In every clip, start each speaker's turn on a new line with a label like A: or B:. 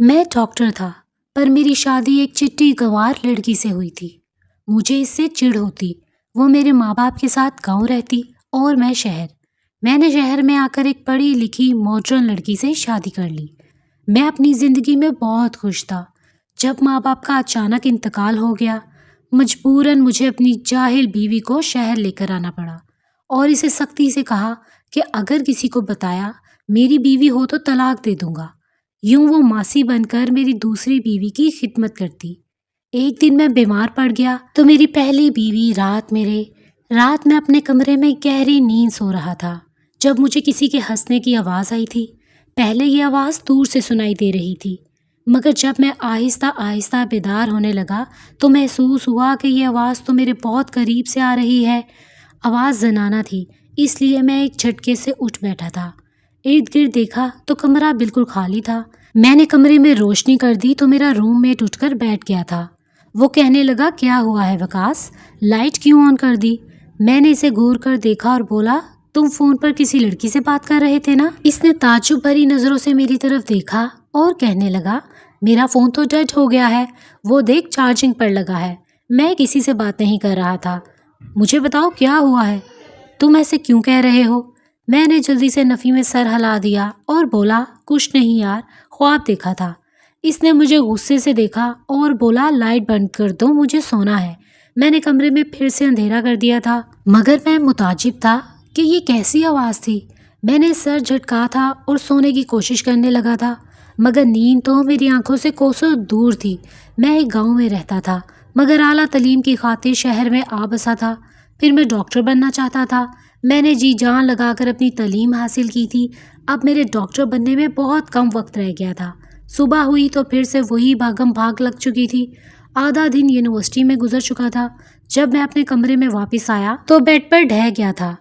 A: میں ڈاکٹر تھا، پر میری شادی ایک چٹی گوار لڑکی سے ہوئی تھی۔ مجھے اس سے چڑ ہوتی۔ وہ میرے ماں باپ کے ساتھ گاؤں رہتی اور میں شہر۔ میں نے شہر میں آ کر ایک پڑھی لکھی ماڈرن لڑکی سے شادی کر لی۔ میں اپنی زندگی میں بہت خوش تھا۔ جب ماں باپ کا اچانک انتقال ہو گیا، مجبوراً مجھے اپنی جاہل بیوی کو شہر لے کر آنا پڑا اور اسے سختی سے کہا کہ اگر کسی کو بتایا میری بیوی ہو تو طلاق دے دوں گا۔ یوں وہ ماسی بن کر میری دوسری بیوی کی خدمت کرتی۔ ایک دن میں بیمار پڑ گیا تو میری پہلی بیوی رات میں اپنے کمرے میں گہری نیند سو رہا تھا جب مجھے کسی کے ہنسنے کی آواز آئی تھی۔ پہلے یہ آواز دور سے سنائی دے رہی تھی، مگر جب میں آہستہ آہستہ بیدار ہونے لگا تو محسوس ہوا کہ یہ آواز تو میرے بہت قریب سے آ رہی ہے۔ آواز زنانہ تھی، اس لیے میں ایک جھٹکے سے اٹھ بیٹھا تھا۔ ارد گرد دیکھا تو کمرہ بالکل خالی تھا۔ میں نے کمرے میں روشنی کر دی تو میرا روم میٹ اٹھ کر بیٹھ گیا تھا۔ وہ کہنے لگا، کیا ہوا ہے وکاس، لائٹ کیوں آن کر دی؟ میں نے اسے گھور کر دیکھا اور بولا، تم فون پر کسی لڑکی سے بات کر رہے تھے نا؟ اس نے تعجب بھری نظروں سے میری طرف دیکھا اور کہنے لگا، میرا فون تو ڈیڈ ہو گیا ہے، وہ دیکھ چارجنگ پر لگا ہے، میں کسی سے بات نہیں کر رہا تھا۔ مجھے بتاؤ کیا ہوا ہے، تم ایسے کیوں کہہ رہے ہو؟ میں نے جلدی سے نفی میں سر ہلا دیا اور بولا، کچھ نہیں یار، خواب دیکھا تھا۔ اس نے مجھے غصے سے دیکھا اور بولا، لائٹ بند کر دو، مجھے سونا ہے۔ میں نے کمرے میں پھر سے اندھیرا کر دیا تھا، مگر میں متعجب تھا کہ یہ کیسی آواز تھی۔ میں نے سر جھٹکا تھا اور سونے کی کوشش کرنے لگا تھا، مگر نیند تو میری آنکھوں سے کوسوں دور تھی۔ میں ایک گاؤں میں رہتا تھا، مگر اعلیٰ تعلیم کی خاطر شہر میں آ بسا تھا۔ پھر میں ڈاکٹر بننا چاہتا تھا۔ میں نے جی جان لگا کر اپنی تعلیم حاصل کی تھی۔ اب میرے ڈاکٹر بننے میں بہت کم وقت رہ گیا تھا۔ صبح ہوئی تو پھر سے وہی بھاگم بھاگ لگ چکی تھی۔ آدھا دن یونیورسٹی میں گزر چکا تھا۔ جب میں اپنے کمرے میں واپس آیا تو بیڈ پر ڈھہ گیا تھا۔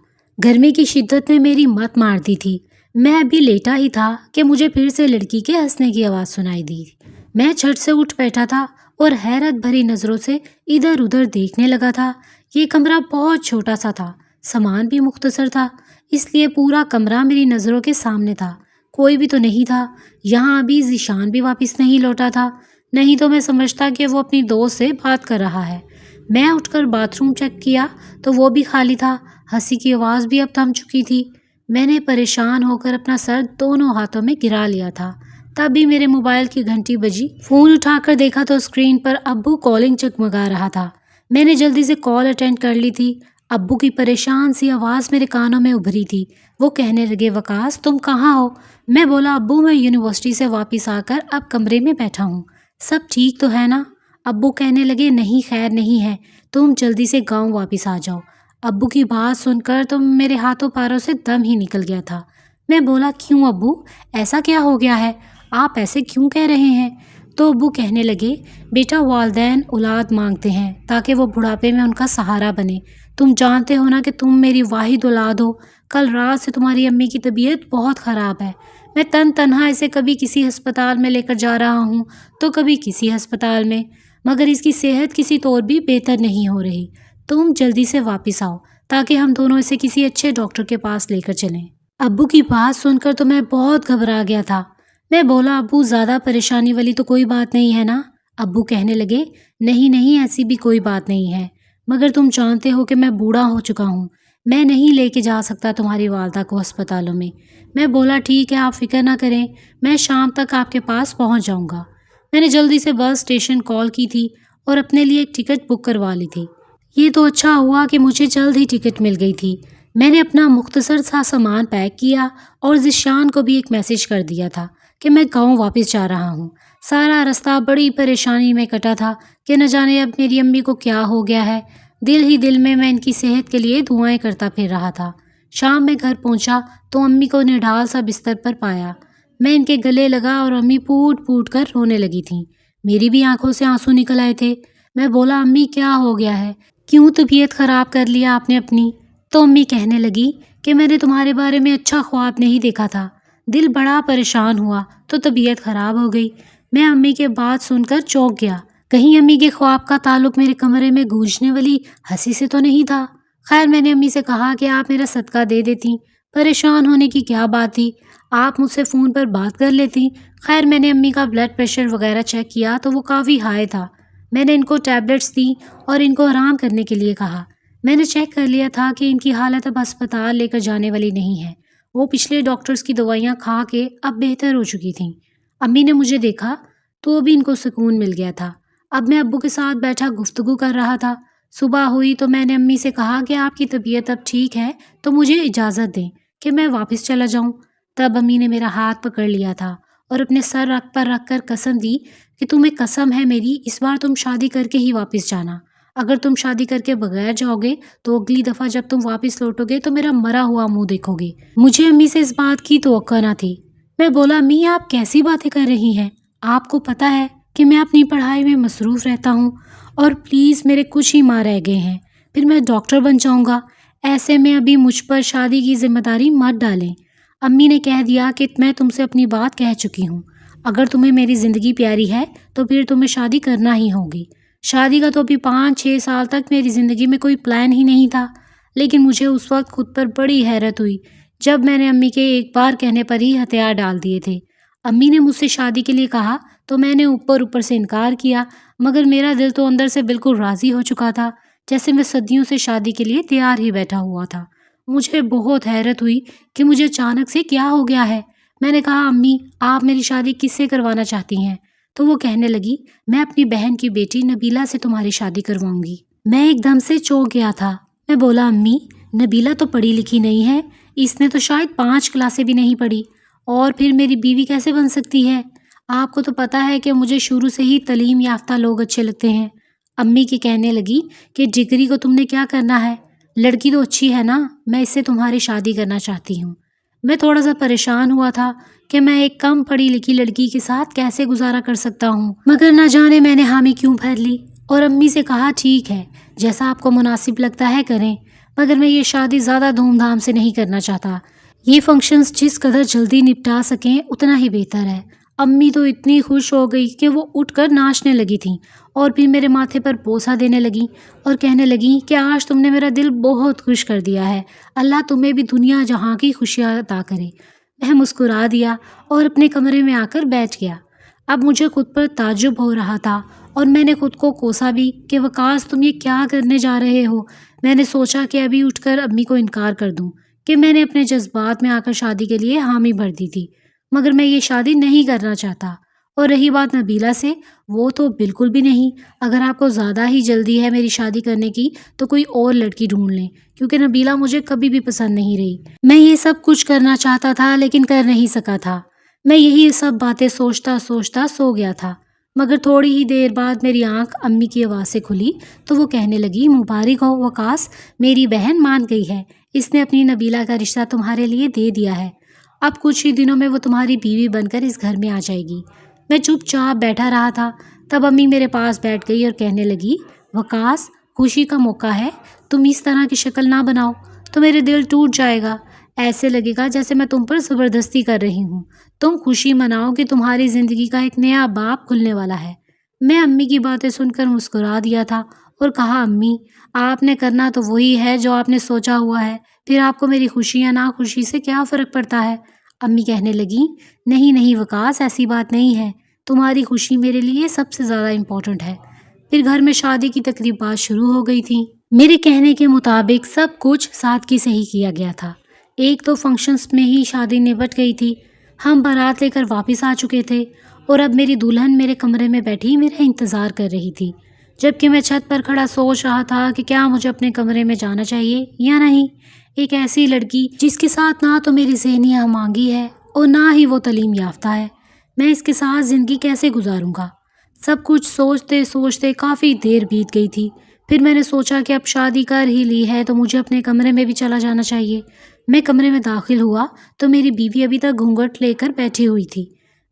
A: گرمی کی شدت نے میری مت مار دی تھی۔ میں ابھی لیٹا ہی تھا کہ مجھے پھر سے لڑکی کے ہنسنے کی آواز سنائی دی۔ میں جھٹ سے اٹھ بیٹھا تھا اور حیرت بھری نظروں سے ادھر ادھر دیکھنے لگا تھا۔ یہ کمرہ بہت چھوٹا سا تھا، سامان بھی مختصر تھا، اس لیے پورا کمرہ میری نظروں کے سامنے تھا۔ کوئی بھی تو نہیں تھا یہاں۔ ابھی ذیشان بھی واپس نہیں لوٹا تھا، نہیں تو میں سمجھتا کہ وہ اپنی دوست سے بات کر رہا ہے۔ میں اٹھ کر باتھ روم چیک کیا تو وہ بھی خالی تھا۔ ہنسی کی آواز بھی اب تھم چکی تھی۔ میں نے پریشان ہو کر اپنا سر دونوں ہاتھوں میں گرا لیا تھا۔ تب بھی میرے موبائل کی گھنٹی بجی۔ فون اٹھا کر دیکھا تو اسکرین پر ابو کالنگ جگمگا رہا تھا۔ میں نے جلدی سے کال اٹینڈ کر لی تھی۔ ابو کی پریشان سی آواز میرے کانوں میں ابھری تھی۔ وہ کہنے لگے، وکاس تم کہاں ہو؟ میں بولا، ابو میں یونیورسٹی سے واپس آ کر اب کمرے میں بیٹھا ہوں، سب ٹھیک تو ہے نا؟ ابو کہنے لگے، نہیں خیر نہیں ہے، تم جلدی سے گاؤں واپس آ جاؤ۔ ابو کی بات سن کر تو میرے ہاتھوں پاروں سے دم ہی نکل گیا تھا۔ میں بولا، کیوں ابو، ایسا کیا ہو گیا ہے؟ آپ ایسے کیوں کہہ رہے ہیں؟ تو ابو کہنے لگے، بیٹا والدین اولاد مانگتے ہیں تاکہ وہ بڑھاپے میں ان کا سہارا بنے۔ تم جانتے ہو نا کہ تم میری واحد اولاد ہو۔ کل رات سے تمہاری امی کی طبیعت بہت خراب ہے۔ میں تنہا اسے کبھی کسی ہسپتال میں لے کر جا رہا ہوں تو کبھی کسی ہسپتال میں، مگر اس کی صحت کسی طور بھی بہتر نہیں ہو رہی۔ تم جلدی سے واپس آؤ تاکہ ہم دونوں اسے کسی اچھے ڈاکٹر کے پاس لے کر چلیں۔ ابو کی بات سن کر تو میں بہت گھبرا گیا تھا۔ میں بولا، ابو زیادہ پریشانی والی تو کوئی بات نہیں ہے نا؟ ابو کہنے لگے، نہیں ایسی بھی کوئی بات نہیں ہے، مگر تم جانتے ہو کہ میں بوڑھا ہو چکا ہوں، میں نہیں لے کے جا سکتا تمہاری والدہ کو ہسپتالوں میں۔ میں بولا، ٹھیک ہے آپ فکر نہ کریں، میں شام تک آپ کے پاس پہنچ جاؤں گا۔ میں نے جلدی سے بس اسٹیشن کال کی تھی اور اپنے لیے ایک ٹکٹ بک کروا لی تھی۔ یہ تو اچھا ہوا کہ مجھے جلد ہی ٹکٹ مل گئی تھی۔ میں نے اپنا مختصر سا سامان پیک کیا اور ذیشان کو بھی ایک میسج کر دیا تھا کہ میں گاؤں واپس جا رہا ہوں۔ سارا رستہ بڑی پریشانی میں کٹا تھا کہ نہ جانے اب میری امی کو کیا ہو گیا ہے۔ دل ہی دل میں ان کی صحت کے لیے دعائیں کرتا پھر رہا تھا۔ شام میں گھر پہنچا تو امی کو نڈال سا بستر پر پایا۔ میں ان کے گلے لگا اور امی پوٹ پوٹ کر رونے لگی تھیں۔ میری بھی آنکھوں سے آنسو نکل آئے تھے۔ میں بولا، امی کیا ہو گیا ہے؟ کیوں طبیعت خراب کر لیا آپ نے اپنی؟ تو امی کہنے لگی کہ میں نے تمہارے بارے میں اچھا خواب نہیں دیکھا تھا، دل بڑا پریشان ہوا تو طبیعت خراب ہو گئی۔ میں امی کے بات سن کر چونک گیا، کہیں امی کے خواب کا تعلق میرے کمرے میں گونجنے والی ہنسی سے تو نہیں تھا۔ خیر میں نے امی سے کہا کہ آپ میرا صدقہ دے دیتی، پریشان ہونے کی کیا بات تھی، آپ مجھ سے فون پر بات کر لیتی۔ خیر میں نے امی کا بلڈ پریشر وغیرہ چیک کیا تو وہ کافی ہائی تھا۔ میں نے ان کو ٹیبلٹس دی اور ان کو آرام کرنے کے لیے کہا۔ میں نے چیک کر لیا تھا کہ ان کی حالت اب ہسپتال لے کر جانے والی نہیں ہے۔ وہ پچھلے ڈاکٹرز کی دوائیاں کھا کے اب بہتر ہو چکی تھیں۔ امی نے مجھے دیکھا تو ابھی ان کو سکون مل گیا تھا۔ اب میں ابو کے ساتھ بیٹھا گفتگو کر رہا تھا۔ صبح ہوئی تو میں نے امی سے کہا کہ آپ کی طبیعت اب ٹھیک ہے تو مجھے اجازت دیں کہ میں واپس چلا جاؤں۔ تب امی نے میرا ہاتھ پکڑ لیا تھا اور اپنے سر رکھ کر قسم دی کہ تمہیں قسم ہے میری، اس بار تم شادی کر کے ہی واپس جانا۔ اگر تم شادی کر کے بغیر جاؤ گے تو اگلی دفعہ جب تم واپس لوٹو گے تو میرا مرا ہوا منہ دیکھو گے۔ مجھے امی سے اس بات کی توقع نہ تھی۔ میں بولا امی آپ کیسی باتیں کر رہی ہیں؟ آپ کو پتہ ہے کہ میں اپنی پڑھائی میں مصروف رہتا ہوں اور پلیز میرے کچھ ہی ماہ رہ گئے ہیں، پھر میں ڈاکٹر بن جاؤں گا۔ ایسے میں ابھی مجھ پر شادی کی ذمہ داری مت ڈالیں۔ امی نے کہہ دیا کہ میں تم سے اپنی بات کہہ چکی ہوں، اگر تمہیں میری زندگی پیاری ہے تو پھر تمہیں شادی کرنا ہی ہوگی۔ شادی کا تو ابھی 5-6 سال تک میری زندگی میں کوئی پلان ہی نہیں تھا، لیکن مجھے اس وقت خود پر بڑی حیرت ہوئی جب میں نے امی کے ایک بار کہنے پر ہی ہتھیار ڈال دیے تھے۔ امی نے مجھ سے شادی کے لیے کہا تو میں نے اوپر سے انکار کیا، مگر میرا دل تو اندر سے بالکل راضی ہو چکا تھا، جیسے میں صدیوں سے شادی کے لیے تیار ہی بیٹھا ہوا تھا۔ مجھے بہت حیرت ہوئی کہ مجھے اچانک سے کیا ہو گیا ہے۔ میں نے کہا امی آپ میری شادی کس سے کروانا چاہتی ہیں؟ تو وہ کہنے لگی میں اپنی بہن کی بیٹی نبیلہ سے تمہاری شادی کرواؤں گی۔ میں ایک دم سے چونک گیا تھا۔ میں بولا امی نبیلہ تو پڑھی لکھی نہیں ہے، اس نے تو شاید 5 کلاسیں بھی نہیں پڑھی، اور پھر میری بیوی کیسے بن سکتی ہے؟ آپ کو تو پتہ ہے کہ مجھے شروع سے ہی تعلیم یافتہ لوگ اچھے لگتے ہیں۔ امی کی کہنے لگی کہ ڈگری کو تم نے کیا کرنا ہے، لڑکی تو اچھی ہے نا، میں اس سے تمہاری شادی کرنا چاہتی ہوں۔ میں تھوڑا سا پریشان ہوا تھا کہ میں ایک کم پڑھی لکھی لڑکی کے ساتھ کیسے گزارا کر سکتا ہوں، مگر نہ جانے میں نے حامی کیوں بھر لی اور امی سے کہا ٹھیک ہے جیسا آپ کو مناسب لگتا ہے کریں، مگر میں یہ شادی زیادہ دھوم دھام سے نہیں کرنا چاہتا، یہ فنکشنز جس قدر جلدی نپٹا سکیں اتنا ہی بہتر ہے۔ امی تو اتنی خوش ہو گئی کہ وہ اٹھ کر ناچنے لگی تھیں اور پھر میرے ماتھے پر بوسہ دینے لگیں اور کہنے لگیں کہ آج تم نے میرا دل بہت خوش کر دیا ہے، اللہ تمہیں بھی دنیا جہاں کی خوشیاں عطا کرے۔ میں مسکرا دیا اور اپنے کمرے میں آ کر بیٹھ گیا۔ اب مجھے خود پر تعجب ہو رہا تھا اور میں نے خود کو کوسا بھی کہ وقاص تم یہ کیا کرنے جا رہے ہو۔ میں نے سوچا کہ ابھی اٹھ کر امی کو انکار کر دوں کہ میں نے اپنے جذبات میں آ کر شادی کے لیے حامی بھر دی تھی، مگر میں یہ شادی نہیں کرنا چاہتا۔ اور رہی بات نبیلہ سے، وہ تو بالکل بھی نہیں۔ اگر آپ کو زیادہ ہی جلدی ہے میری شادی کرنے کی تو کوئی اور لڑکی ڈھونڈ لیں، کیونکہ نبیلہ مجھے کبھی بھی پسند نہیں رہی۔ میں یہ سب کچھ کرنا چاہتا تھا لیکن کر نہیں سکا تھا۔ میں یہی سب باتیں سوچتا سو گیا تھا، مگر تھوڑی ہی دیر بعد میری آنکھ امی کی آواز سے کھلی تو وہ کہنے لگی مبارک ہو وقاص، میری بہن مان گئی ہے، اس نے اپنی نبیلہ کا رشتہ تمہارے لیے دے دیا ہے، اب کچھ ہی دنوں میں وہ تمہاری بیوی بن کر اس گھر میں آ جائے گی۔ میں چپ چاپ بیٹھا رہا تھا، تب امی میرے پاس بیٹھ گئی اور کہنے لگی وقاص خوشی کا موقع ہے، تم اس طرح کی شکل نہ بناؤ تو میرے دل ٹوٹ جائے گا، ایسے لگے گا جیسے میں تم پر زبردستی کر رہی ہوں، تم خوشی مناؤ کہ تمہاری زندگی کا ایک نیا باب کھلنے والا ہے۔ میں امی کی باتیں سن کر مسکرا دیا تھا اور کہا امی آپ نے کرنا تو وہی ہے جو آپ نے سوچا ہوا ہے، پھر آپ کو میری خوشی یا ناخوشی سے کیا فرق پڑتا ہے؟ امی کہنے لگیں نہیں وقاص ایسی بات نہیں ہے، تمہاری خوشی میرے لیے سب سے زیادہ امپورٹنٹ ہے۔ پھر گھر میں شادی کی تقریبات شروع ہو گئی تھیں۔ میرے کہنے کے مطابق سب کچھ سادگی سے ہی کیا گیا تھا۔ ایک تو فنکشنز میں ہی شادی نپٹ گئی تھی، ہم بارات لے کر واپس آ چکے تھے اور اب میری دلہن میرے کمرے میں بیٹھی میرا انتظار کر رہی تھی، جبکہ میں چھت پر کھڑا سوچ رہا تھا کہ کیا مجھے اپنے کمرے میں جانا چاہیے یا نہیں۔ ایک ایسی لڑکی جس کے ساتھ نہ تو میری ذہنی ہم آہنگی ہے اور نہ ہی وہ تعلیم یافتہ ہے، میں اس کے ساتھ زندگی کیسے گزاروں گا؟ سب کچھ سوچتے سوچتے کافی دیر بیت گئی تھی۔ پھر میں نے سوچا کہ اب شادی کر ہی لی ہے تو مجھے اپنے کمرے میں بھی چلا جانا چاہیے۔ میں کمرے میں داخل ہوا تو میری بیوی ابھی تک گھونگھٹ لے کر بیٹھی ہوئی تھی۔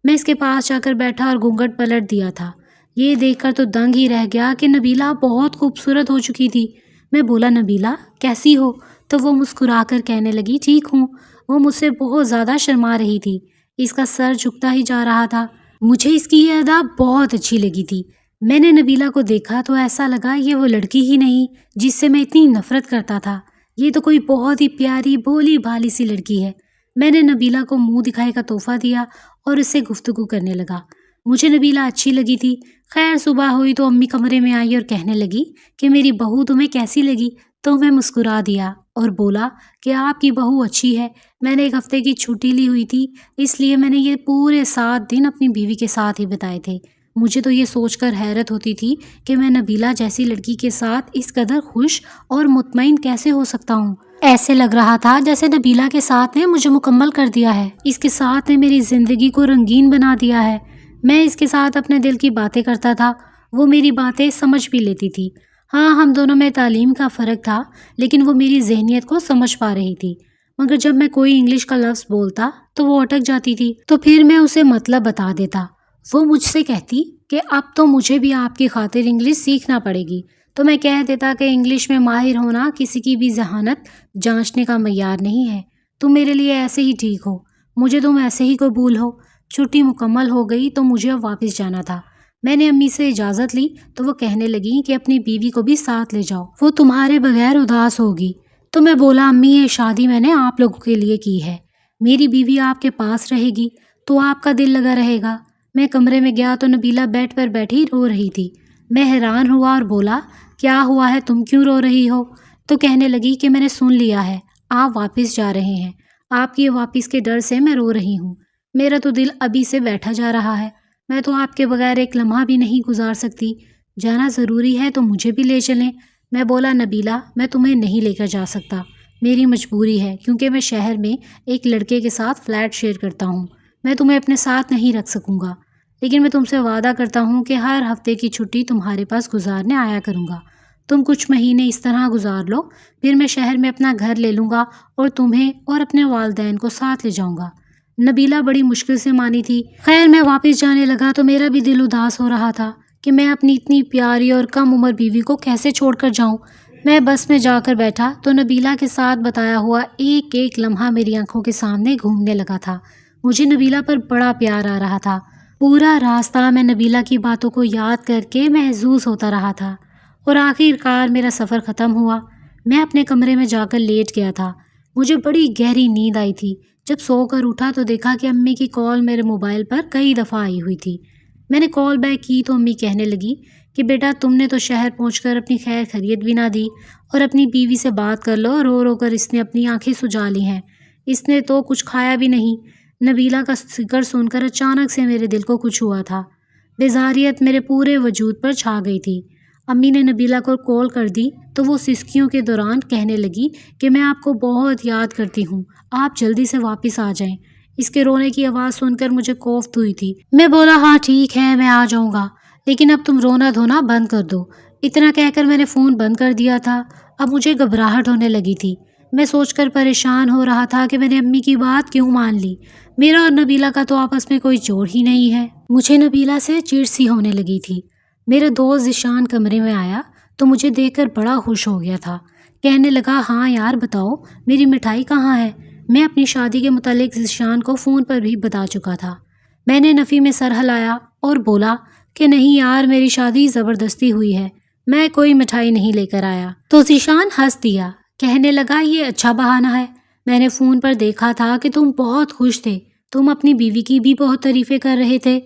A: میں اس کے پاس جا کر بیٹھا اور گھونگھٹ پلٹ دیا تھا۔ یہ دیکھ کر تو دنگ ہی رہ گیا کہ نبیلہ بہت خوبصورت ہو چکی تھی۔ میں بولا نبیلہ کیسی ہو؟ تو وہ مسکرا کر کہنے لگی ٹھیک ہوں۔ وہ مجھ سے بہت زیادہ شرما رہی تھی، اس کا سر جھکتا ہی جا رہا تھا۔ مجھے اس کی یہ ادا بہت اچھی لگی تھی۔ میں نے نبیلہ کو دیکھا تو ایسا لگا یہ وہ لڑکی ہی نہیں جس سے میں اتنی نفرت کرتا تھا، یہ تو کوئی بہت ہی پیاری بھولی بھالی سی لڑکی ہے۔ میں نے نبیلہ کو منہ دکھائی کا تحفہ دیا اور اس سے گفتگو کرنے لگا۔ مجھے نبیلہ اچھی لگی تھی۔ خیر صبح ہوئی تو امی کمرے میں آئی اور کہنے لگی کہ میری بہو تمہیں کیسی لگی؟ تو میں مسکرا دیا اور بولا کہ آپ کی بہو اچھی ہے۔ میں نے 1 ہفتے کی چھٹی لی ہوئی تھی، اس لیے میں نے یہ پورے 7 دن اپنی بیوی کے ساتھ ہی بتائے تھے۔ مجھے تو یہ سوچ کر حیرت ہوتی تھی کہ میں نبیلہ جیسی لڑکی کے ساتھ اس قدر خوش اور مطمئن کیسے ہو سکتا ہوں۔ ایسے لگ رہا تھا جیسے نبیلہ کے ساتھ نے مجھے مکمل کر دیا ہے، اس کے ساتھ نے میری زندگی کو رنگین بنا دیا ہے۔ میں اس کے ساتھ اپنے دل کی باتیں کرتا تھا، وہ میری باتیں سمجھ بھی لیتی تھی۔ ہاں، ہم دونوں میں تعلیم کا فرق تھا، لیکن وہ میری ذہنیت کو سمجھ پا رہی تھی۔ مگر جب میں کوئی انگلش کا لفظ بولتا تو وہ اٹک جاتی تھی، تو پھر میں اسے مطلب بتا دیتا۔ وہ مجھ سے کہتی کہ اب تو مجھے بھی آپ کی خاطر انگلش سیکھنا پڑے گی، تو میں کہہ دیتا کہ انگلش میں ماہر ہونا کسی کی بھی ذہانت جانچنے کا معیار نہیں ہے۔ تم میرے لیے ایسے ہی ٹھیک ہو، مجھے تم ایسے ہی قبول ہو۔ چھٹی مکمل ہو گئی تو مجھے اب واپس جانا تھا۔ میں نے امی سے اجازت لی تو وہ کہنے لگی کہ اپنی بیوی کو بھی ساتھ لے جاؤ، وہ تمہارے بغیر اداس ہوگی۔ تو میں بولا امی یہ شادی میں نے آپ لوگوں کے لیے کی ہے، میری بیوی آپ کے پاس رہے گی تو آپ کا دل لگا رہے گا۔ میں کمرے میں گیا تو نبیلہ بیڈ پر بیٹھی رو رہی تھی۔ میں حیران ہوا اور بولا کیا ہوا ہے، تم کیوں رو رہی ہو؟ تو کہنے لگی کہ میں نے سن لیا ہے آپ واپس جا رہے ہیں، آپ کی واپس کے ڈر سے میں رو رہی ہوں۔ میرا تو دل ابھی سے بیٹھا جا رہا ہے، میں تو آپ کے بغیر ایک لمحہ بھی نہیں گزار سکتی۔ جانا ضروری ہے تو مجھے بھی لے چلیں۔ میں بولا نبیلہ میں تمہیں نہیں لے کر جا سکتا، میری مجبوری ہے، کیونکہ میں شہر میں ایک لڑکے کے ساتھ فلیٹ شیئر کرتا ہوں، میں تمہیں اپنے ساتھ نہیں رکھ سکوں گا، لیکن میں تم سے وعدہ کرتا ہوں کہ ہر ہفتے کی چھٹی تمہارے پاس گزارنے آیا کروں گا۔ تم کچھ مہینے اس طرح گزار لو، پھر میں شہر میں اپنا گھر لے لوں گا اور تمہیں اور اپنے والدین کو ساتھ لے جاؤں گا۔ نبیلہ بڑی مشکل سے مانی تھی۔ خیر میں واپس جانے لگا تو میرا بھی دل اداس ہو رہا تھا کہ میں اپنی اتنی پیاری اور کم عمر بیوی کو کیسے چھوڑ کر جاؤں۔ میں بس میں جا کر بیٹھا تو نبیلہ کے ساتھ بتایا ہوا ایک ایک لمحہ میری آنکھوں کے سامنے گھومنے لگا تھا۔ مجھے نبیلہ پر بڑا پیار آ رہا تھا۔ پورا راستہ میں نبیلہ کی باتوں کو یاد کر کے محظوظ ہوتا رہا تھا اور آخر کار میرا سفر ختم ہوا۔ میں اپنے کمرے میں جا کر لیٹ گیا تھا۔ مجھے بڑی گہری نیند آئی تھی۔ جب سو کر اٹھا تو دیکھا کہ امی کی کال میرے موبائل پر کئی دفعہ آئی ہوئی تھی۔ میں نے کال بیک کی تو امی کہنے لگی کہ بیٹا تم نے تو شہر پہنچ کر اپنی خیر خیریت بھی نہ دی اور اپنی بیوی سے بات کر لو۔ رو رو کر اس نے اپنی آنکھیں سجا لی ہیں، اس نے تو کچھ کھایا بھی نہیں۔ نبیلہ کا ذکر سن کر اچانک سے میرے دل کو کچھ ہوا تھا، بیزاریت میرے پورے وجود پر چھا گئی تھی۔ امی نے نبیلہ کو کال کر دی تو وہ سسکیوں کے دوران کہنے لگی کہ میں آپ کو بہت یاد کرتی ہوں، آپ جلدی سے واپس آ جائیں۔ اس کے رونے کی آواز سن کر مجھے کوفت ہوئی تھی۔ میں بولا ہاں ٹھیک ہے میں آ جاؤں گا، لیکن اب تم رونا دھونا بند کر دو۔ اتنا کہہ کر میں نے فون بند کر دیا تھا۔ اب مجھے گھبراہٹ ہونے لگی تھی۔ میں سوچ کر پریشان ہو رہا تھا کہ میں نے امی کی بات کیوں مان لی۔ میرا اور نبیلہ کا تو آپس میں کوئی جوڑ ہی نہیں ہے۔ مجھے نبیلہ سے چڑ سی ہونے لگی تھی۔ میرا دوست ذیشان کمرے میں آیا تو مجھے دیکھ کر بڑا خوش ہو گیا تھا۔ کہنے لگا ہاں یار بتاؤ میری مٹھائی کہاں ہے؟ میں اپنی شادی کے متعلق ذیشان کو فون پر بھی بتا چکا تھا۔ میں نے نفی میں سر ہلایا اور بولا کہ نہیں یار میری شادی زبردستی ہوئی ہے، میں کوئی مٹھائی نہیں لے کر آیا۔ تو ذیشان ہنس دیا، کہنے لگا یہ اچھا بہانہ ہے، میں نے فون پر دیکھا تھا کہ تم بہت خوش تھے، تم اپنی بیوی کی بھی بہت تعریفیں کر رہے تھے،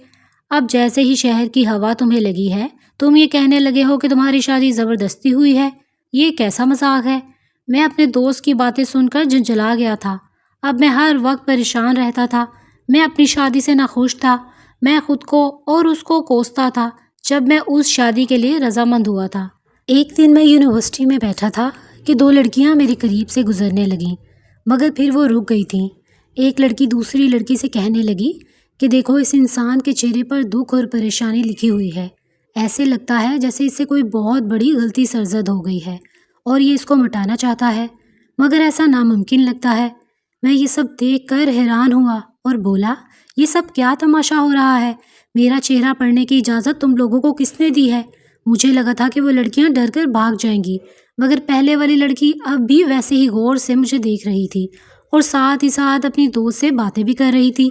A: اب جیسے ہی شہر کی ہوا تمہیں لگی ہے تم یہ کہنے لگے ہو کہ تمہاری شادی زبردستی ہوئی ہے، یہ کیسا مذاق ہے؟ میں اپنے دوست کی باتیں سن کر جھنجھلا گیا تھا۔ اب میں ہر وقت پریشان رہتا تھا، میں اپنی شادی سے ناخوش تھا، میں خود کو اور اس کو کوستا تھا جب میں اس شادی کے لیے رضامند ہوا تھا۔ ایک دن میں یونیورسٹی میں بیٹھا تھا کہ 2 لڑکیاں میرے قریب سے گزرنے لگیں، مگر پھر وہ رک گئی تھیں۔ ایک لڑکی دوسری لڑکی سے کہنے لگی کہ دیکھو اس انسان کے چہرے پر دکھ اور پریشانی لکھی ہوئی ہے، ایسے لگتا ہے جیسے اس سے کوئی بہت بڑی غلطی سرزد ہو گئی ہے اور یہ اس کو مٹانا چاہتا ہے، مگر ایسا ناممکن لگتا ہے۔ میں یہ سب دیکھ کر حیران ہوا اور بولا یہ سب کیا تماشا ہو رہا ہے؟ میرا چہرہ پڑھنے کی اجازت تم لوگوں کو کس نے دی ہے؟ مجھے لگا تھا کہ وہ لڑکیاں ڈر کر بھاگ جائیں گی، مگر پہلے والی لڑکی اب بھی ویسے ہی غور سے مجھے دیکھ رہی تھی اور ساتھ ہی ساتھ اپنی دوست سے باتیں بھی کر رہی تھی۔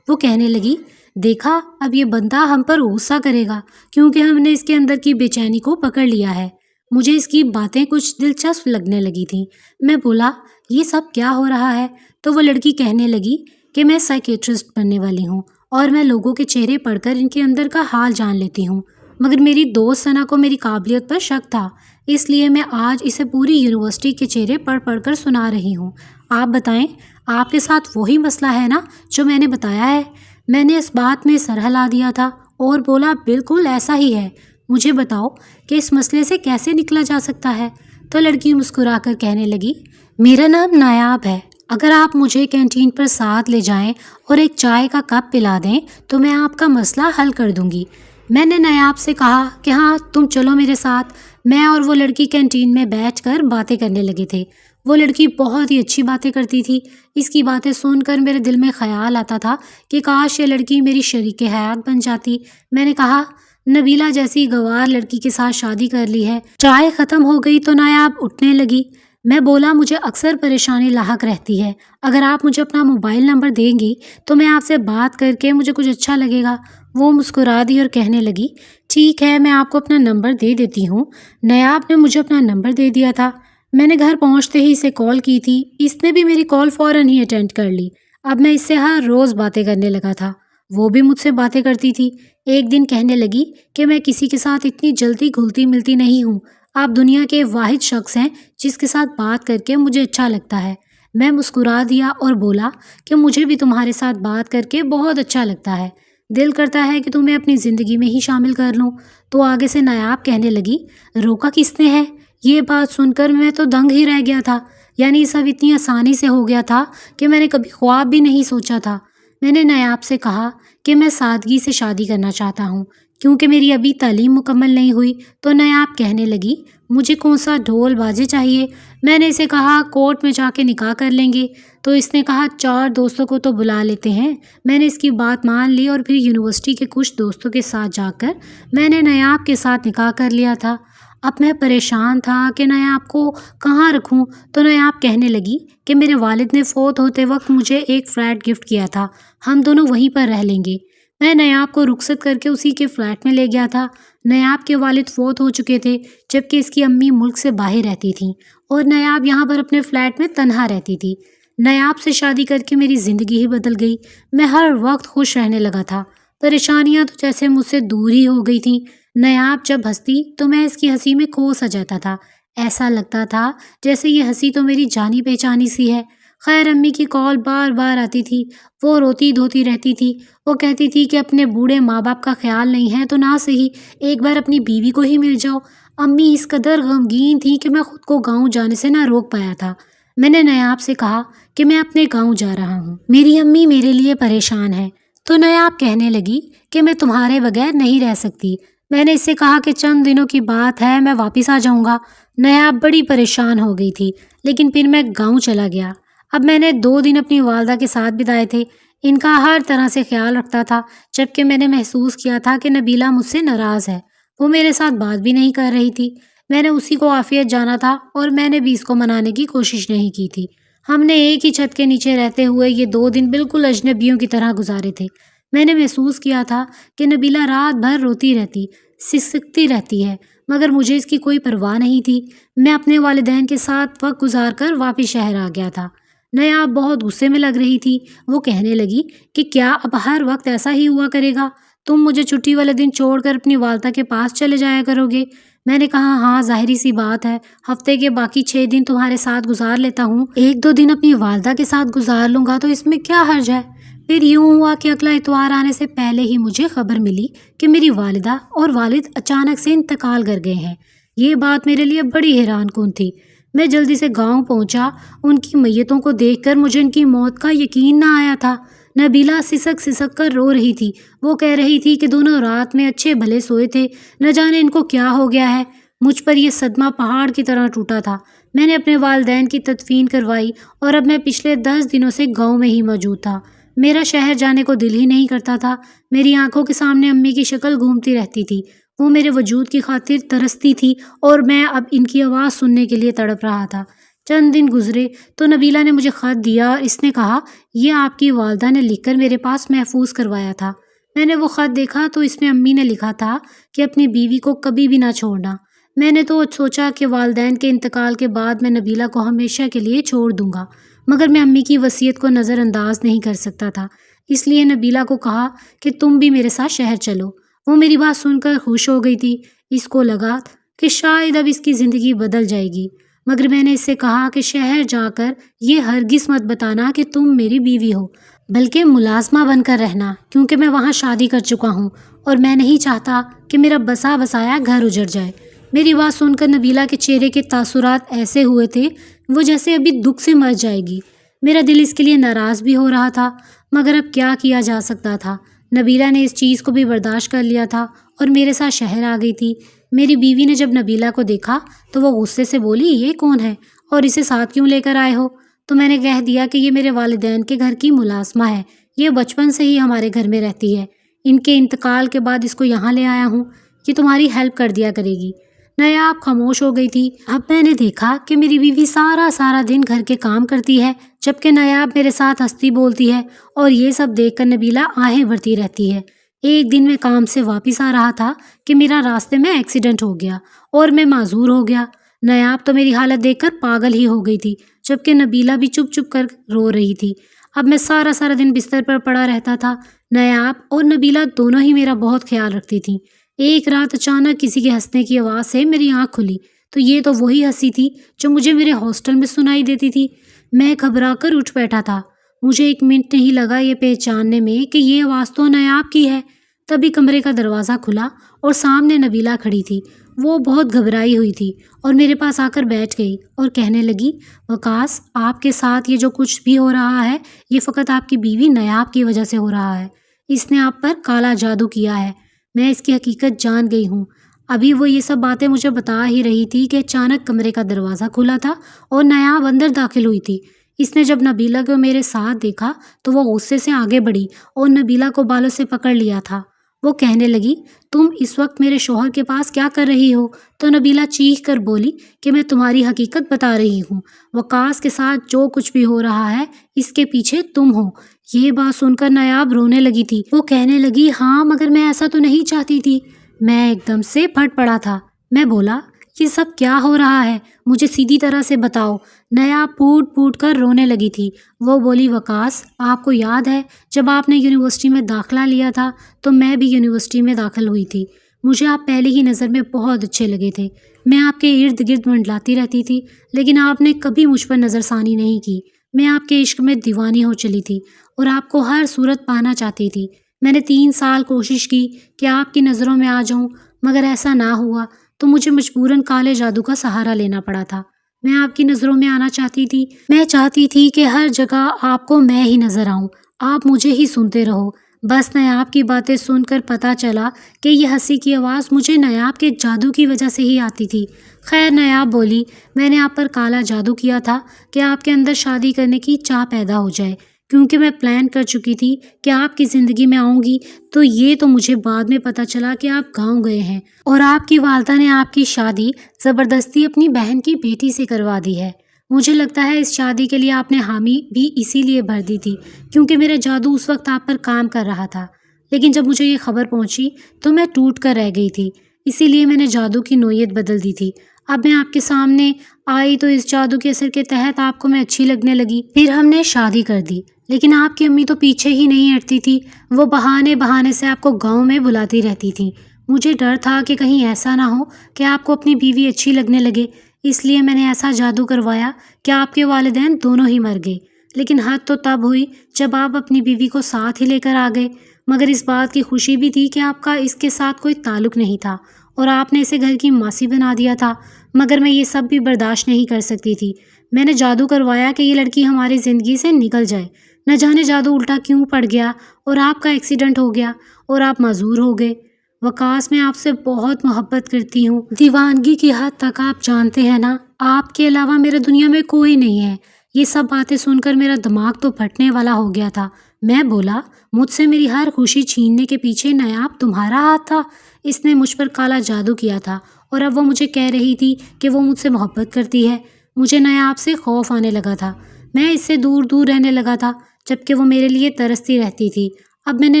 A: وہ کہنے لگی دیکھا اب یہ بندہ ہم پر غصہ کرے گا کیونکہ ہم نے اس کے اندر کی بے چینی کو پکڑ لیا ہے۔ مجھے اس کی باتیں کچھ دلچسپ لگنے لگی تھیں۔ میں بولا، یہ سب کیا ہو رہا ہے؟ تو وہ لڑکی کہنے لگی کہ میں سائیکیٹرسٹ بننے والی ہوں اور میں لوگوں کے چہرے پڑھ کر ان کے اندر کا حال جان لیتی ہوں، مگر میری دوست ثنا کو میری قابلیت پر شک تھا، اس لیے میں آج اسے پوری یونیورسٹی کے چہرے پڑھ پڑھ کر سنا رہی ہوں۔ آپ بتائیں، آپ کے ساتھ وہی مسئلہ ہے نا جو میں نے بتایا ہے؟ میں نے اس بات میں سر ہلا دیا تھا اور بولا، بالکل ایسا ہی ہے، مجھے بتاؤ کہ اس مسئلے سے کیسے نکلا جا سکتا ہے؟ تو لڑکی مسکرا کر کہنے لگی، میرا نام نایاب ہے، اگر آپ مجھے کینٹین پر ساتھ لے جائیں اور ایک چائے کا کپ پلا دیں تو میں آپ کا مسئلہ حل کر دوں گی۔ میں نے نایاب سے کہا کہ ہاں تم چلو میرے ساتھ۔ میں اور وہ لڑکی کینٹین میں بیٹھ کر باتیں کرنے لگے تھے۔ وہ لڑکی بہت ہی اچھی باتیں کرتی تھی۔ اس کی باتیں سن کر میرے دل میں خیال آتا تھا کہ کاش یہ لڑکی میری شریک حیات بن جاتی۔ میں نے کہا، نبیلہ جیسی گوار لڑکی کے ساتھ شادی کر لی ہے۔ چائے ختم ہو گئی تو نایاب اٹھنے لگی۔ میں بولا، مجھے اکثر پریشانی لاحق رہتی ہے، اگر آپ مجھے اپنا موبائل نمبر دیں گی تو میں آپ سے بات کر کے مجھے کچھ اچھا لگے گا۔ وہ مسکرا دی اور کہنے لگی، ٹھیک ہے، میں آپ کو اپنا نمبر دے دیتی ہوں۔ نیاب نے مجھے اپنا نمبر دے دیا تھا۔ میں نے گھر پہنچتے ہی اسے کال کی تھی، اس نے بھی میری کال فوراً ہی اٹینڈ کر لی۔ اب میں اس سے ہر روز باتیں کرنے لگا تھا، وہ بھی مجھ سے باتیں کرتی تھی۔ ایک دن کہنے لگی کہ میں کسی کے ساتھ اتنی جلدی گھلتی ملتی نہیں ہوں، آپ دنیا کے واحد شخص ہیں جس کے ساتھ بات کر کے مجھے اچھا لگتا ہے۔ میں مسکرا دیا اور بولا کہ مجھے بھی تمہارے ساتھ بات کر کے بہت اچھا لگتا ہے، دل کرتا ہے کہ تمہیں اپنی زندگی میں ہی شامل کر لوں۔ تو آگے سے نایاب کہنے لگی، روکا کس نے ہے؟ یہ بات سن کر میں تو دنگ ہی رہ گیا تھا، یعنی سب اتنی آسانی سے ہو گیا تھا کہ میں نے کبھی خواب بھی نہیں سوچا تھا۔ میں نے نایاب سے کہا کہ میں سادگی سے شادی کرنا چاہتا ہوں کیونکہ میری ابھی تعلیم مکمل نہیں ہوئی۔ تو نایاب کہنے لگی، مجھے کون سا ڈھول بازے چاہیے؟ میں نے اسے کہا، کورٹ میں جا کے نکاح کر لیں گے۔ تو اس نے کہا، 4 دوستوں کو تو بلا لیتے ہیں۔ میں نے اس کی بات مان لی اور پھر یونیورسٹی کے کچھ دوستوں کے ساتھ جا کر میں نے نیاب کے ساتھ نکاح کر لیا تھا۔ اب میں پریشان تھا کہ نیاب کو کہاں رکھوں۔ تو نیاب کہنے لگی کہ میرے والد نے فوت ہوتے وقت مجھے ایک فلیٹ گفٹ کیا تھا، ہم دونوں وہیں پر رہ لیں گے۔ میں نیاب کو رخصت کر کے اسی کے فلیٹ میں لے گیا تھا۔ نیاب کے والد فوت ہو چکے تھے جبکہ اس کی امی ملک سے باہر رہتی تھیں اور نیاب یہاں پر اپنے فلیٹ میں تنہا رہتی تھی۔ نیاب سے شادی کر کے میری زندگی ہی بدل گئی، میں ہر وقت خوش رہنے لگا تھا، پریشانیاں تو جیسے مجھ سے دور ہی ہو گئی تھیں۔ نیاب جب ہنستی تو میں اس کی ہنسی میں کھو سا جاتا تھا، ایسا لگتا تھا جیسے یہ ہنسی تو میری جانی پہچانی سی ہے۔ خیر امی کی کال بار بار آتی تھی، وہ روتی دھوتی رہتی تھی، وہ کہتی تھی کہ اپنے بوڑھے ماں باپ کا خیال نہیں ہے تو نہ صحیح ایک بار اپنی بیوی کو ہی مل جاؤ۔ امی اس قدر غمگین تھی کہ میں خود کو گاؤں جانے سے نہ روک پایا تھا۔ میں نے نیاب سے کہا کہ میں اپنے گاؤں جا رہا ہوں، میری امی میرے لیے پریشان ہے۔ تو نیاب کہنے لگی کہ میں تمہارے بغیر نہیں رہ سکتی۔ میں نے اس سے کہا کہ چند دنوں کی بات ہے، میں واپس آ جاؤں گا۔ نیاب بڑی پریشان ہو گئی تھی، لیکن پھر میں گاؤں چلا گیا۔ اب میں نے 2 دن اپنی والدہ کے ساتھ بتائے تھے، ان کا ہر طرح سے خیال رکھتا تھا، جبکہ میں نے محسوس کیا تھا کہ نبیلہ مجھ سے ناراض ہے، وہ میرے ساتھ بات بھی نہیں کر رہی تھی۔ میں نے اسی کو عافیت جانا تھا اور میں نے بھی اس کو منانے کی کوشش نہیں کی تھی۔ ہم نے ایک ہی چھت کے نیچے رہتے ہوئے یہ 2 دن بالکل اجنبیوں کی طرح گزارے تھے۔ میں نے محسوس کیا تھا کہ نبیلہ رات بھر روتی رہتی، سسکتی رہتی ہے، مگر مجھے اس کی کوئی پرواہ نہیں تھی۔ میں اپنے والدین کے ساتھ وقت گزار کر واپس شہر آ گیا تھا۔ نیاب بہت غصے میں لگ رہی تھی، وہ کہنے لگی کہ کیا اب ہر وقت ایسا ہی ہوا کرے گا؟ تم مجھے چھٹی والے دن چھوڑ کر اپنی والدہ کے پاس چلے جایا کرو گے؟ میں نے کہا، ہاں ظاہری سی بات ہے، ہفتے کے باقی 6 دن تمہارے ساتھ گزار لیتا ہوں، 1-2 دن اپنی والدہ کے ساتھ گزار لوں گا تو اس میں کیا حرج ہے؟ پھر یوں ہوا کہ اگلا اتوار آنے سے پہلے ہی مجھے خبر ملی کہ میری والدہ اور والد اچانک سے انتقال کر گئے ہیں۔ یہ بات میرے لیے بڑی حیران کن تھی۔ میں جلدی سے گاؤں پہنچا، ان کی میتوں کو دیکھ کر مجھے ان کی موت کا یقین نہ آیا تھا۔ نبیلہ سسک سسک کر رو رہی تھی، وہ کہہ رہی تھی کہ دونوں رات میں اچھے بھلے سوئے تھے، نہ جانے ان کو کیا ہو گیا ہے۔ مجھ پر یہ صدمہ پہاڑ کی طرح ٹوٹا تھا۔ میں نے اپنے والدین کی تدفین کروائی اور اب میں پچھلے 10 دنوں سے گاؤں میں ہی موجود تھا۔ میرا شہر جانے کو دل ہی نہیں کرتا تھا۔ میری آنکھوں کے سامنے امی کی شکل گھومتی رہتی تھی، وہ میرے وجود کی خاطر ترستی تھی اور میں اب ان کی آواز سننے کے لیے تڑپ رہا تھا۔ چند دن گزرے تو نبیلہ نے مجھے خط دیا اور اس نے کہا، یہ آپ کی والدہ نے لکھ کر میرے پاس محفوظ کروایا تھا۔ میں نے وہ خط دیکھا تو اس میں امی نے لکھا تھا کہ اپنی بیوی کو کبھی بھی نہ چھوڑنا۔ میں نے تو سوچا کہ والدین کے انتقال کے بعد میں نبیلہ کو ہمیشہ کے لیے چھوڑ دوں گا، مگر میں امی کی وصیت کو نظر انداز نہیں کر سکتا تھا، اس لیے نبیلہ کو کہا کہ تم بھی میرے ساتھ شہر چلو۔ وہ میری بات سن کر خوش ہو گئی تھی، اس کو لگا کہ شاید اب اس کی زندگی بدل جائے گی، مگر میں نے اس سے کہا کہ شہر جا کر یہ ہرگز مت بتانا کہ تم میری بیوی ہو، بلکہ ملازمہ بن کر رہنا، کیونکہ میں وہاں شادی کر چکا ہوں اور میں نہیں چاہتا کہ میرا بسا بسایا گھر اجڑ جائے۔ میری بات سن کر نبیلہ کے چہرے کے تاثرات ایسے ہوئے تھے وہ جیسے ابھی دکھ سے مر جائے گی۔ میرا دل اس کے لیے ناراض بھی ہو رہا تھا، مگر اب کیا کیا جا سکتا تھا؟ نبیلہ نے اس چیز کو بھی برداشت کر لیا تھا اور میرے ساتھ شہر آ گئی تھی۔ میری بیوی نے جب نبیلہ کو دیکھا تو وہ غصے سے بولی، یہ کون ہے اور اسے ساتھ کیوں لے کر آئے ہو؟ تو میں نے کہہ دیا کہ یہ میرے والدین کے گھر کی ملازمہ ہے، یہ بچپن سے ہی ہمارے گھر میں رہتی ہے، ان کے انتقال کے بعد اس کو یہاں لے آیا ہوں، یہ تمہاری ہیلپ کر دیا کرے گی۔ نایاب خاموش ہو گئی تھی۔ اب میں نے دیکھا کہ میری بیوی سارا دن گھر کے کام کرتی ہے، جبکہ نایاب میرے ساتھ ہنستی بولتی ہے، اور یہ سب دیکھ کر نبیلہ آہیں بھرتی رہتی ہے۔ ایک دن میں کام سے واپس آ رہا تھا کہ میرا راستے میں ایکسیڈنٹ ہو گیا اور میں معذور ہو گیا۔ نایاب تو میری حالت دیکھ کر پاگل ہی ہو گئی تھی، جبکہ نبیلہ بھی چپ چپ کر رو رہی تھی۔ اب میں سارا دن بستر پر پڑا رہتا تھا۔ نایاب اور نبیلہ دونوں ہی میرا بہت خیال رکھتی تھیں۔ ایک رات اچانک کسی کے ہنسنے کی آواز سے میری آنکھ کھلی تو یہ تو وہی ہنسی تھی جو مجھے میرے ہاسٹل میں سنائی دیتی تھی۔ میں گھبرا کر اٹھ بیٹھا تھا۔ مجھے ایک منٹ نہیں لگا یہ پہچاننے میں کہ یہ آواز تو نایاب کی ہے۔ تبھی کمرے کا دروازہ کھلا اور سامنے نبیلہ کھڑی تھی۔ وہ بہت گھبرائی ہوئی تھی اور میرے پاس آ کر بیٹھ گئی اور کہنے لگی، وقاص، آپ کے ساتھ یہ جو کچھ بھی ہو رہا ہے یہ فقط آپ کی بیوی نایاب کی وجہ سے ہو رہا ہے۔ اس نے آپ پر کالا جادو کیا ہے، میں اس کی حقیقت جان گئی ہوں۔ ابھی وہ یہ سب باتیں مجھے بتا ہی رہی تھی کہ اچانک کمرے کا دروازہ کھلا تھا اور نایاب اندر داخل ہوئی تھی۔ اس نے جب نبیلہ کو میرے ساتھ دیکھا تو وہ غصے سے آگے بڑھی اور نبیلہ کو بالوں سے پکڑ لیا تھا۔ وہ کہنے لگی، تم اس وقت میرے شوہر کے پاس کیا کر رہی ہو؟ تو نبیلہ چیخ کر بولی کہ میں تمہاری حقیقت بتا رہی ہوں، وقاص کے ساتھ جو کچھ بھی ہو رہا ہے اس کے پیچھے تم ہو۔ یہ بات سن کر نایاب رونے لگی تھی۔ وہ کہنے لگی، ہاں مگر میں ایسا تو نہیں چاہتی تھی۔ میں ایک دم سے پھٹ پڑا تھا۔ میں بولا، یہ سب کیا ہو رہا ہے؟ مجھے سیدھی طرح سے بتاؤ۔ نایاب پھوٹ پھوٹ کر رونے لگی تھی۔ وہ بولی، وقاص، آپ کو یاد ہے جب آپ نے یونیورسٹی میں داخلہ لیا تھا تو میں بھی یونیورسٹی میں داخل ہوئی تھی۔ مجھے آپ پہلی ہی نظر میں بہت اچھے لگے تھے۔ میں آپ کے ارد گرد منڈلاتی رہتی تھی، لیکن آپ نے کبھی مجھ پر نظر ثانی نہیں کی۔ میں آپ کے عشق میں دیوانی ہو چلی تھی اور آپ کو ہر صورت پانا چاہتی تھی۔ میں نے 3 سال کوشش کی کہ آپ کی نظروں میں آ جاؤں، مگر ایسا نہ ہوا تو مجھے مجبوراً کالے جادو کا سہارا لینا پڑا تھا۔ میں آپ کی نظروں میں آنا چاہتی تھی۔ میں چاہتی تھی کہ ہر جگہ آپ کو میں ہی نظر آؤں، آپ مجھے ہی سنتے رہو۔ بس نایاب کی باتیں سن کر پتہ چلا کہ یہ ہنسی کی آواز مجھے نایاب کے جادو کی وجہ سے ہی آتی تھی۔ خیر، نایاب بولی، میں نے آپ پر کالا جادو کیا تھا کہ آپ کے اندر شادی کرنے کی چاہ پیدا ہو جائے، کیونکہ میں پلان کر چکی تھی کہ آپ کی زندگی میں آؤں گی۔ تو یہ تو مجھے بعد میں پتہ چلا کہ آپ گاؤں گئے ہیں اور آپ کی والدہ نے آپ کی شادی زبردستی اپنی بہن کی بیٹی سے کروا دی ہے۔ مجھے لگتا ہے اس شادی کے لیے آپ نے حامی بھی اسی لیے بھر دی تھی، کیونکہ میرا جادو اس وقت آپ پر کام کر رہا تھا۔ لیکن جب مجھے یہ خبر پہنچی تو میں ٹوٹ کر رہ گئی تھی، اسی لیے میں نے جادو کی نوعیت بدل دی تھی۔ اب میں آپ کے سامنے آئی تو اس جادو کے اثر کے تحت آپ کو میں اچھی لگنے لگی۔ پھر ہم نے شادی کر دی، لیکن آپ کی امی تو پیچھے ہی نہیں ہٹتی تھی۔ وہ بہانے سے آپ کو گاؤں میں بلاتی رہتی تھیں۔ مجھے ڈر تھا کہ کہیں ایسا نہ ہو کہ آپ کو اپنی بیوی اچھی لگنے لگے، اس لیے میں نے ایسا جادو کروایا کہ آپ کے والدین دونوں ہی مر گئے۔ لیکن حد تو تب ہوئی جب آپ اپنی بیوی کو ساتھ ہی لے کر آ گئے، مگر اس بات کی خوشی بھی تھی کہ آپ کا اس کے ساتھ کوئی تعلق نہیں تھا اور آپ نے اسے گھر کی ماسی بنا دیا تھا۔ مگر میں یہ سب بھی برداشت نہیں کر سکتی تھی۔ میں نے جادو کروایا کہ یہ لڑکی ہماری زندگی سے نکل جائے۔ نہ جانے جادو الٹا کیوں پڑ گیا اور آپ کا ایکسیڈنٹ ہو گیا اور آپ معذور ہو گئے۔ وقاص، میں آپ سے بہت محبت کرتی ہوں، دیوانگی کی حد تک آپ جانتے ہیں نا، آپ کے علاوہ میرے دنیا میں کوئی نہیں ہے۔ یہ سب باتیں سن کر میرا دماغ تو پھٹنے والا ہو گیا تھا۔ میں بولا، مجھ سے میری ہر خوشی چھیننے کے پیچھے نایاب تمہارا ہاتھ تھا؟ اس نے مجھ پر کالا جادو کیا تھا اور اب وہ مجھے کہہ رہی تھی کہ وہ مجھ سے محبت کرتی ہے۔ مجھے نایاب سے خوف آنے لگا تھا۔ میں اس سے دور دور رہنے لگا تھا، جبکہ وہ میرے لیے ترستی رہتی تھی۔ اب میں نے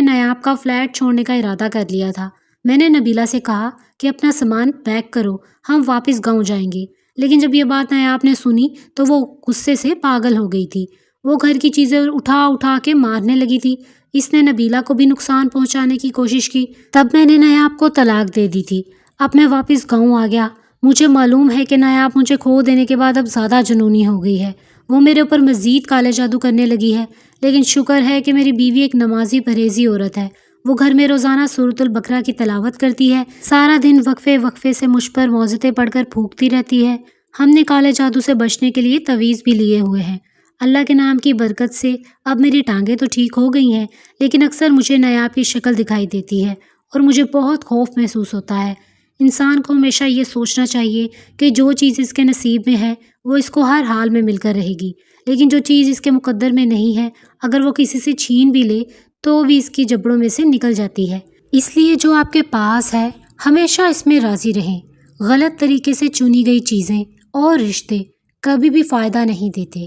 A: نایاب کا فلیٹ چھوڑنے کا ارادہ کر لیا تھا۔ میں نے نبیلہ سے کہا کہ اپنا سامان پیک کرو، ہم واپس گاؤں جائیں گے، لیکن جب یہ بات نایاب نے سنی تو وہ غصے سے پاگل ہو گئی تھی۔ وہ گھر کی چیزیں اٹھا اٹھا کے مارنے لگی تھی۔ اس نے نبیلہ کو بھی نقصان پہنچانے کی کوشش کی۔ تب میں نے نایاب کو طلاق دے دی تھی۔ اب میں واپس گاؤں آ گیا۔ مجھے معلوم ہے کہ نایاب مجھے کھو دینے کے بعد اب زیادہ جنونی ہو گئی ہے۔ وہ میرے اوپر مزید کالے جادو کرنے لگی ہے، لیکن شکر ہے کہ میری بیوی ایک نمازی پرہیزی عورت ہے۔ وہ گھر میں روزانہ سورۃ البقرہ کی تلاوت کرتی ہے، سارا دن وقفے وقفے سے مجھ پر موعظتیں پڑھ کر پھونکتی رہتی ہے۔ ہم نے کالے جادو سے بچنے کے لیے تعویذ بھی لیے ہوئے ہیں۔ اللہ کے نام کی برکت سے اب میری ٹانگیں تو ٹھیک ہو گئی ہیں، لیکن اکثر مجھے نایاب کی شکل دکھائی دیتی ہے اور مجھے بہت خوف محسوس ہوتا ہے۔ انسان کو ہمیشہ یہ سوچنا چاہیے کہ جو چیز اس کے نصیب میں ہے وہ اس کو ہر حال میں مل کر رہے گی، لیکن جو چیز اس کے مقدر میں نہیں ہے، اگر وہ کسی سے چھین بھی لے تو بھی اس کی جبڑوں میں سے نکل جاتی ہے۔ اس لیے جو آپ کے پاس ہے ہمیشہ اس میں راضی رہیں۔ غلط طریقے سے چنی گئی چیزیں اور رشتے کبھی بھی فائدہ نہیں دیتے۔